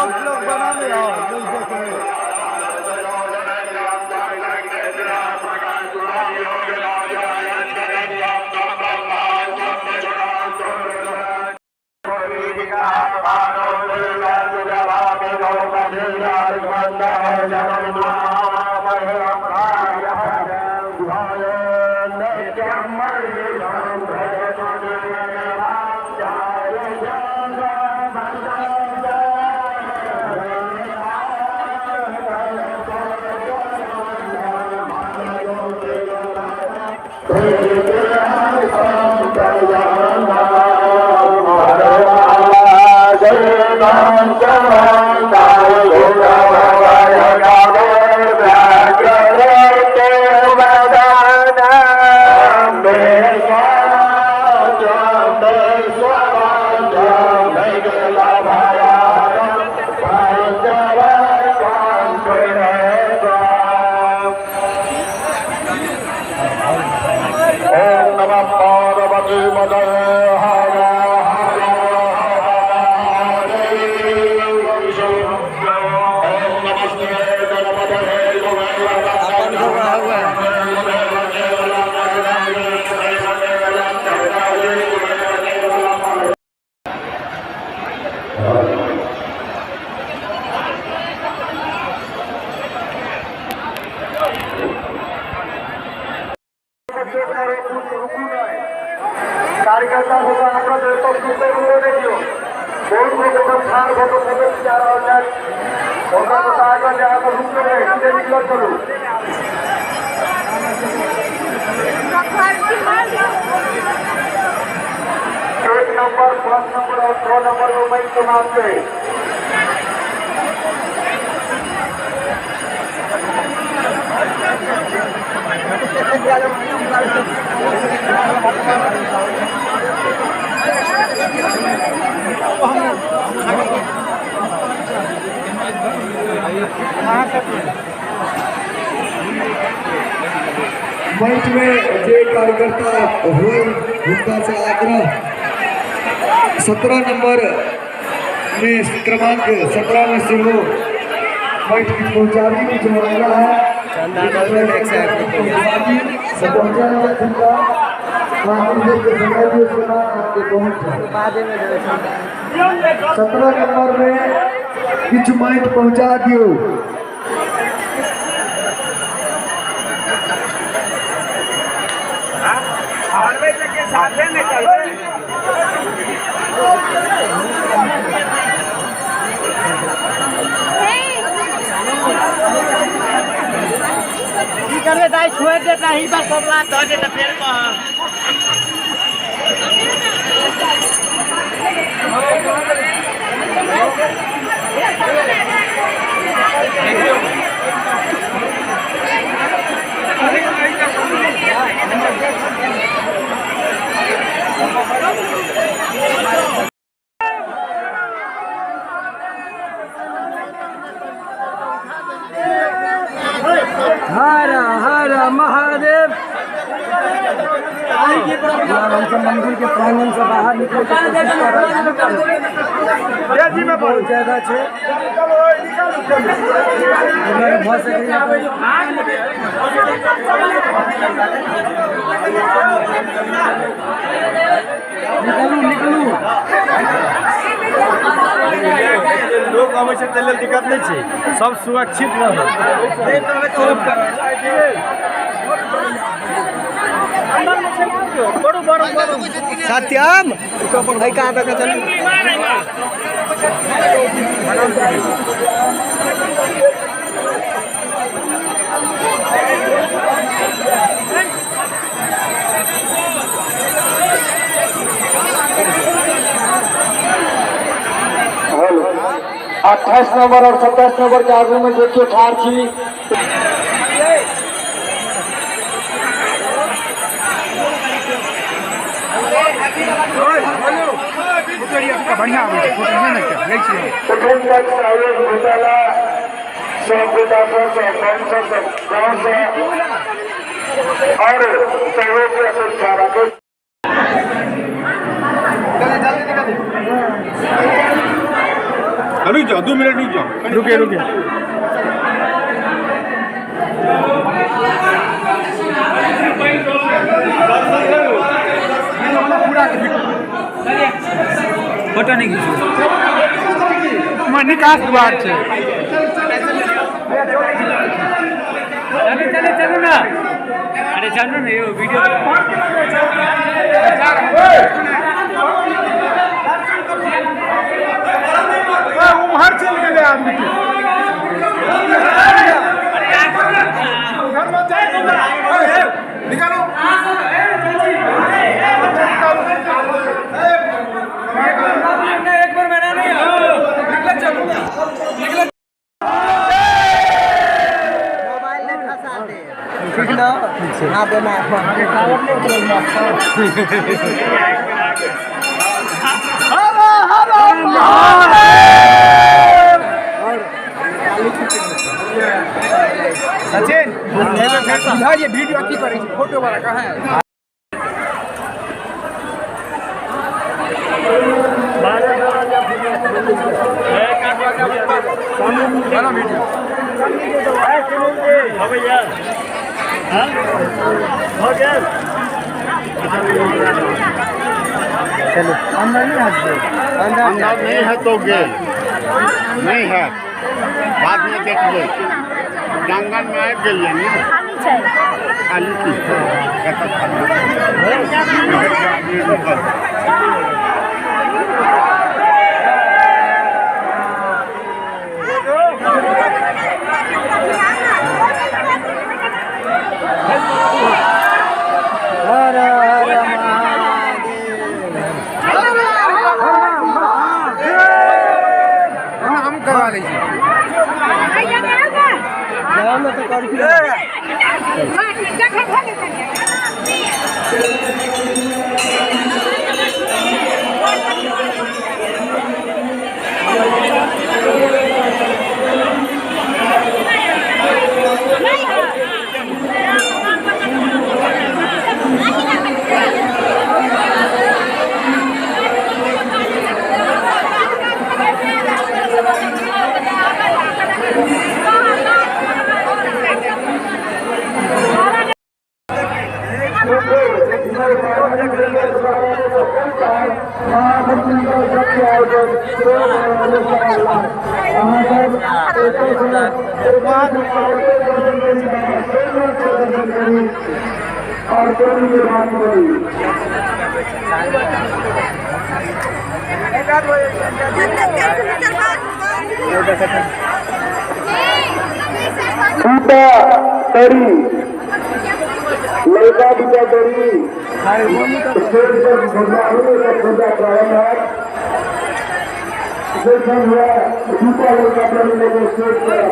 लोग बना ले नहीं देखे कार्यकर्ता एक नंबर 5 नंबर और 6 नंबर में मैं चुनाव से मंच में जे कार्यकर्ता हुए उनका से आग्रह 17 नंबर में क्रमांक 17 में से वो मंच की पहुंचाने की जो महिला है 17 नंबर में कुछ माइक पहुंचा दियो करे दाई छोड़ देता ही बस सबला धो देता फिर हर हर महादेव। हम सब मंदिर के प्रांगण से बाहर निकल के कोशिश कर रहे हैं। बहुत ज्यादा छे निकलू लोग अवश्य चल दिक्कत नहीं है, सब सुरक्षित सत्यम भाई कहाँ पे चल हेलो 28 नंबर और 27 नंबर के आगू में देखिए ठार थी बढ़िया और सहयोग की अपेक्षा रखे रुक जाओ 2 मिनट रुक जाओ रुके रुके फोटो नहीं खींचो निकास द्वार છે चले चलो ना अरे चलो ना ये वीडियो उमहर चल गए आदमी निकालो एक बार मैंने नहीं निकले चलो निकले मोबाइल ले फंसा दे ठीक ना हां बे मैं कावड़ ले सचिन ये वीडियो की करी फोटो वाला कहाँ है चलो अंदर नहीं हट अंदर नहीं है तो गेल नहीं है बाद में देख लो जंगल में आए गई है खाली की हम करवा लीजिए तरी लड़का बिचा तरी स्टेज पर खोजा प्रारंभ हुआ दूसरा लड़का तरी लोगों स्टेज पर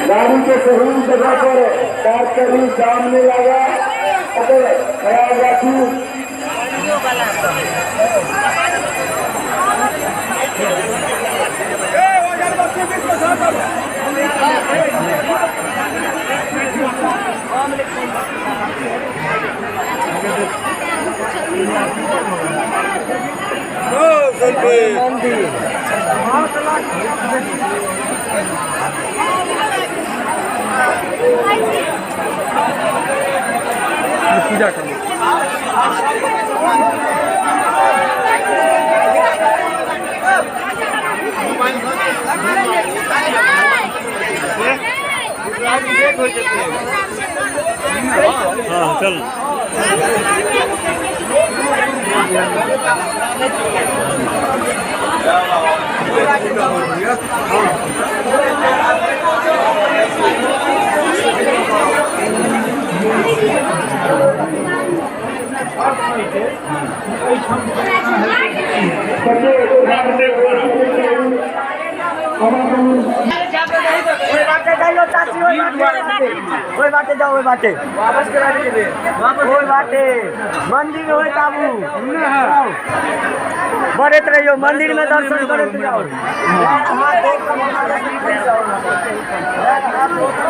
गाड़ी के सही जगह पर पार्क करनी सामने लगा ख्याल रखू पूजा करनी हाँ चल ओए बाटे जाओ ओए बाटे वापस करा दीजिए ओए बाटे मंदिर होए ताबू बड़े रहियो मंदिर में दर्शन करते जाओ है